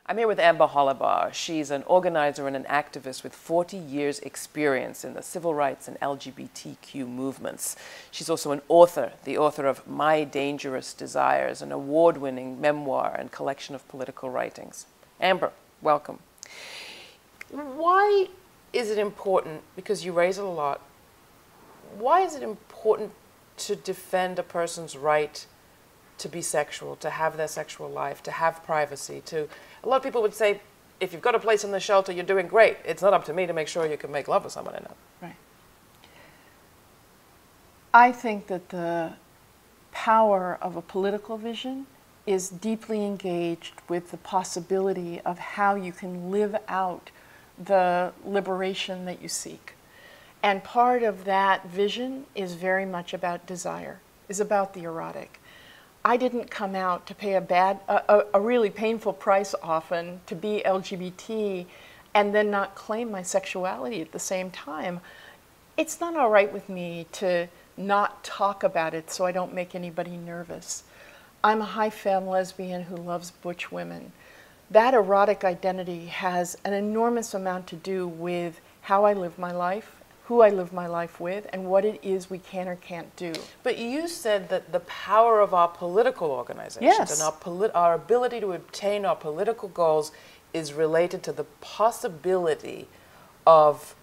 I'm here with Amber Hollibaugh. She's an organizer and an activist with 40 years experience in the civil rights and LGBTQ movements. She's also an author, the author of My Dangerous Desires, an award-winning memoir and collection of political writings. Amber, welcome. Why is it important, because you raise it a lot, why is it important to defend a person's right to be sexual, to have their sexual life, to have privacy, a lot of people would say, if you've got a place in the shelter, you're doing great. It's not up to me to make sure you can make love with someone in it. Right. I think that the power of a political vision is deeply engaged with the possibility of how you can live out the liberation that you seek. And part of that vision is very much about desire, is about the erotic. I didn't come out to pay a really painful price often to be LGBT and then not claim my sexuality at the same time. It's not all right with me to not talk about it so I don't make anybody nervous. I'm a high-femme lesbian who loves butch women. That erotic identity has an enormous amount to do with how I live my life, who I live my life with, and what it is we can or can't do. But you said that the power of our political organizations Yes. and our ability to obtain our political goals is related to the possibility of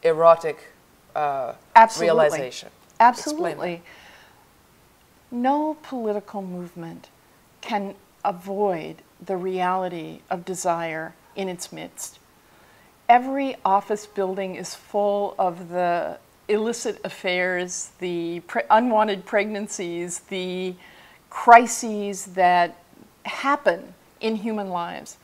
erotic realization. Absolutely. No political movement can avoid the reality of desire in its midst. Every office building is full of the illicit affairs, the unwanted pregnancies, the crises that happen in human lives.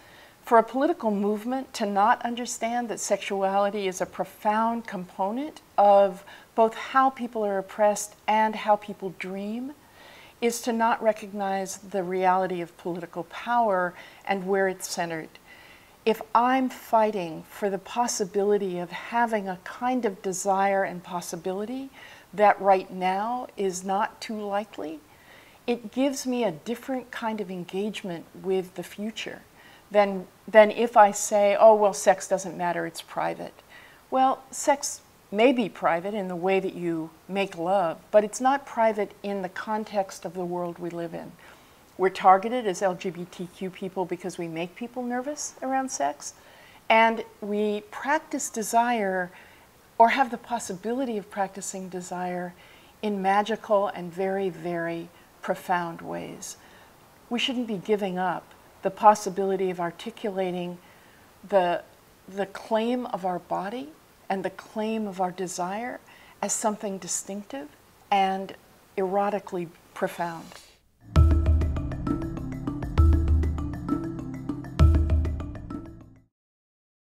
For a political movement to not understand that sexuality is a profound component of both how people are oppressed and how people dream is to not recognize the reality of political power and where it's centered. If I'm fighting for the possibility of having a kind of desire and possibility that right now is not too likely, it gives me a different kind of engagement with the future than if I say, oh, well, sex doesn't matter, it's private. Well, sex may be private in the way that you make love, but it's not private in the context of the world we live in. We're targeted as LGBTQ people because we make people nervous around sex, and we practice desire or have the possibility of practicing desire in magical and very, very profound ways. We shouldn't be giving up the possibility of articulating the claim of our body and the claim of our desire as something distinctive and erotically profound.